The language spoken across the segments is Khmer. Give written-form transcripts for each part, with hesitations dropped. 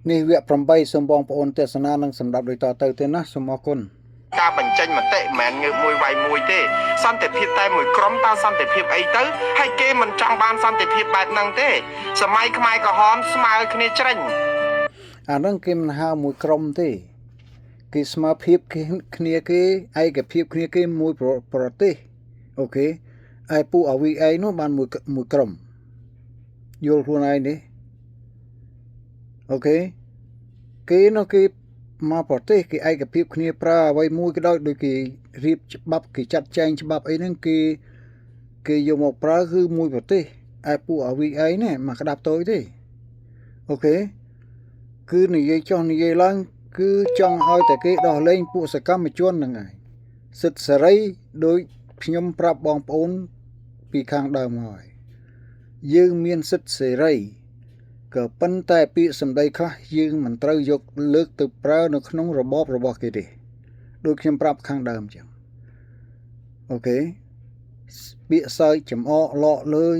នេះវគ្គ8សូមបងប្អូនទេសនានឹងសម្រាប់ដូចតទៅទេណាសូមអរគុណការបញ្ចេញមតិមិនមែនងើបមួយវាយមួយទេសន្តិភាពតែមួយក្រុមតើសន្តិភាពអីទៅហើយគេមិនចង់បានសន្តិភាពបែបហ្នឹងទេសម័យខ្មែរក្រហមស្មើគ្នាច្រាញ់អានឹងគេមិនហៅមួយក្រុមទេគេស្មើភាពគ្នាគេឯកភាពគ្នាគេមួយប្រទេសអូខេឯពួកអវីអីនោះបានមួយក្រុមយល់ខ្លួនឯងទេអូខេគេនោះគេមកប្រទេសគេឯកភាពគ្នាប្រើអ្វីមួយក៏ដោយដូចគេរៀបច្បាប់គេចាត់ចែងច្បាប់អីហ្នឹងគេយកមកប្រើគឺមួយប្រទេសឯពួកអវីអីនេះមកក្តាប់តូចទេអូខេគឺនិយាយចុះនិយាយឡើងគឺចង់ឲ្យតែគេដោះលែងពួកសកម្មជនហ្នឹងឯងសិទ្ធិសេរីដោយខ្ញុំប្រាប់បងប្អូនពីខាងដើមហើយយើងមានសិទ្ធិសេរីក៏ប៉ុន្តែពាក្យសម្ដីខ្លះយើងមិនត្រូវយកលើកទៅប្រើនៅក្នុងរបបរបស់គេទេដូចខ្ញុំប្រាប់ខាងដើមចឹងអូខេពាក្យសើចចំអកលក់លើយ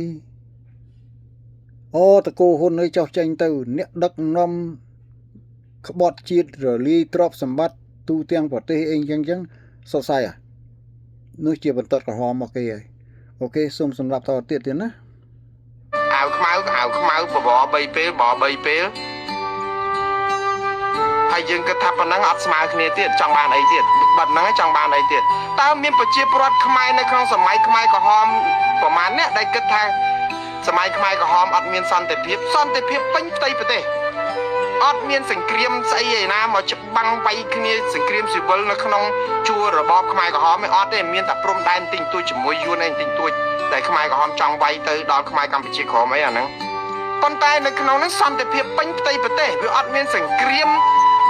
អូតកូហ៊ុនអើយចោះចេញទៅអ្នកដឹកនាំក្បត់ជាតិរលាយទ្រព្យសម្បត្តិទូទាំងប្រទេសអីចឹងសរសៃនោះជាបន្ទាត់ក្រហមមកគេហើយអូខេសូមសម្រាប់តទៀតណាអាវខ្មៅបប3ពេលហើយយើងគិតថាប៉ុណ្ណឹងអត់ស្មើគ្នាទៀតចង់បានអីទៀតបាត់ហ្នឹងចង់បានអីទៀតតើមានប្រជាពលរដ្ឋខ្មែរនៅក្នុងសម័យខ្មែរក្រហមប្រហែលអ្នកដែលគិតថាសម័យខ្មែរក្រហមអត់មានសន្តិភាពពេញផ្ទៃប្រទេសអត់មានសង្គ្រាមស្អីឯណាមកច្បាំងវាយគ្នាសង្គ្រាមស៊ីវិលនៅក្នុងជួររបបខ្មែរក្រហមឯអត់ទេមានតែព្រំដែនទិញទួចជាមួយយួនឯងទិញទួចតែខ្មែរក្រហមចង់វាយទៅដល់ខ្មែរកម្ពុជាក្រហមអីអាហ្នឹងប៉ុន្តែនៅក្នុងនោះសន្តិភាពពេញផ្ទៃប្រទេសវាអត់មានសង្គ្រាម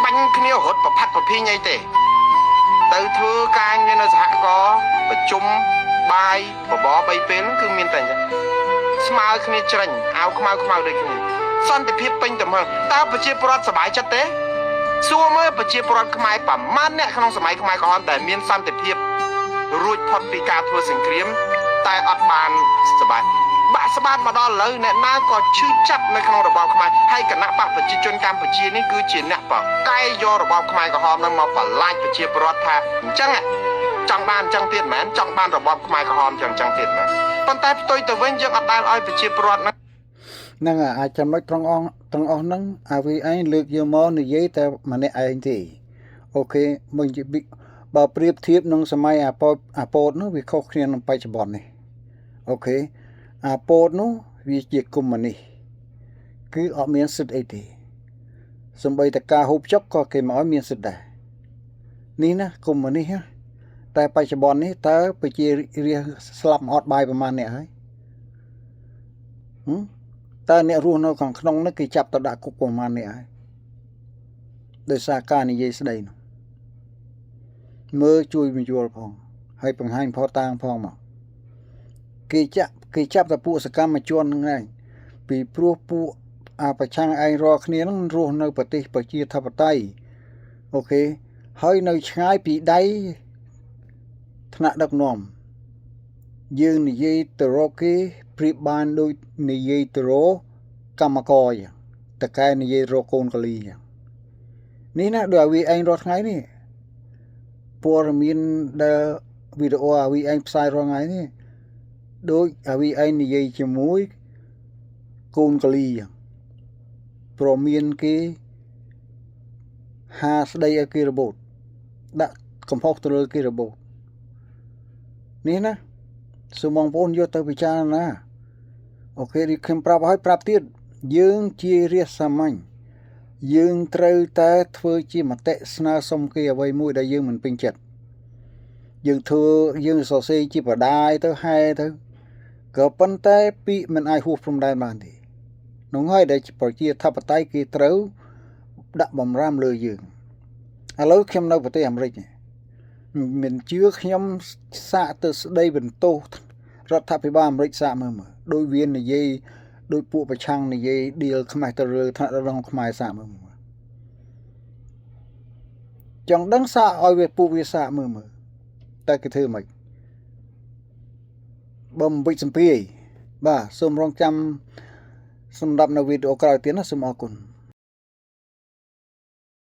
បាញ់គ្នារត់ប្រផាត់ប្រភេញអីទេទៅធ្វើការងារនៅសហគមន៍ប្រជុំបាយបប3ពេលហ្នឹងគឺមានតែអញ្ចឹងស្មើគ្នាច្រាញ់អាវខ្មៅដូចគ្នាសន្តិភាពពេញទៅមើលតើប្រជាពលរដ្ឋសប្បាយចិត្តទេសួរមើលប្រជាពលរដ្ឋខ្មែរប្រមាណអ្នកក្នុងសម័យខ្មែរក្រហមដែលមានសន្តិភាពរួចផុតពីការធ្វើសង្គ្រាមតែអត់បានសប្បាយបាក់ស្បាតមកដល់ឥឡូវអ្នកណាក៏ឈឺចាប់នៅក្នុងរបបខ្មែរហើយគណៈបកប្រជាជនកម្ពុជានេះគឺជាអ្នកបកកែយករបបខ្មែរក្រហមនឹងមកបន្លាចប្រជាពលរដ្ឋថាអញ្ចឹងចង់បានអញ្ចឹងទៀតមែនចង់បានរបបខ្មែរក្រហមអញ្ចឹងទៀតមែនប៉ុន្តែផ្ទុយទៅវិញយើងអត់ដែលឲ្យប្រជាពលរដ្ឋហ្នឹងអាចចំណុចត្រង់អស់ហ្នឹងអាវីឯងលើកយកមកនិយាយតែម្នាក់ឯងទេអូខេមិនបើប្រៀបធៀបនឹងសម័យអាពោតនោះវាខុសគ្នានឹងបច្ចុប្បន្ននេះអូខេអាពោតនោះវាជាកុម្មុយនីសគឺអត់មានសិទ្ធិអីទេសំបីតការហូបចុកក៏គេមកឲ្យមានសិទ្ធិដែរនេះណាកុម្មុយនីសតែបច្ចុប្បន្ននេះតើប្រជារាស្ត្រស្លាប់អត់បាយប្រមាណអ្នកហើយតើអ្នករស់នៅខាងក្នុងនេះគេចាប់ទៅដាក់គុកប្រមាណអ្នកហើយដោយសារការនិយាយស្ដីនោះមើលជួយបញ្យល់ផងហើយបង្ហាញផតតាងផងមកគេចាប់តែពួកសកម្មជនហ្នឹងឯងពីព្រោះពួកប្រឆាំងឯងរកគ្នាហ្នឹងរស់នៅប្រទេសប្រជាធិបតេយ្យអូខេហើយនៅឆ្ងាយពីដៃថ្នាក់ដឹកនាំយើងនិយាយទៅរកគេប្រៀបបានដូចនិយាយទៅរកកម្មករចឹងតកែនិយាយរកកូនកលីចឹងនេះណាដូចអាវីឯងរាល់ថ្ងៃនេះព័ត៌មានដែលវីដេអូអាវីឯងផ្សាយរាល់ថ្ងៃនេះដូចអាវីឯងនិយាយជាមួយកូនកលីចឹងព្រមមានគេហាស្ដីឲ្យគេរបូតដាក់កំហុសទៅលើគេរបូតនេះណាសូមបងប្អូនយកទៅពិចារណាអូខេនេះខ្ញុំប្រាប់ឲ្យប្រាប់ទៀតយើងជារាស្ត្រសាមញ្ញយើងត្រូវតែធ្វើជាមតិស្នើសុំគេអ្វីមួយដែលយើងមិនពេញចិត្តយើងសរសេរជាបដាយទៅហែទៅក៏ប៉ុន្តែពាក្យមិនអាចហួសព្រំដែនបានទេនោះហើយដែលប្រជាធិបតេយ្យគេត្រូវដាក់បំរាមលើយើងឥឡូវខ្ញុំនៅប្រទេសអាមេរិកមិនជឿខ្ញុំសាកទៅស្ដីបន្ទោសរដ្ឋាភិបាលអាមេរិកសាកមើលដោយវានិយាយដោយពួកប្រឆាំងនិយាយឌីលខ្មែរទៅលើថ្នាក់ដឹកនាំខ្មែរសាកមើលចង់ដឹងសាកឲ្យវាពួកវាសាកមើលតែគេធ្វើមិនបើមិនវិចសម្ភារបាទសូមរងចាំសម្រាប់នៅវីដេអូក្រោយទៀតណាសូមអរគុណ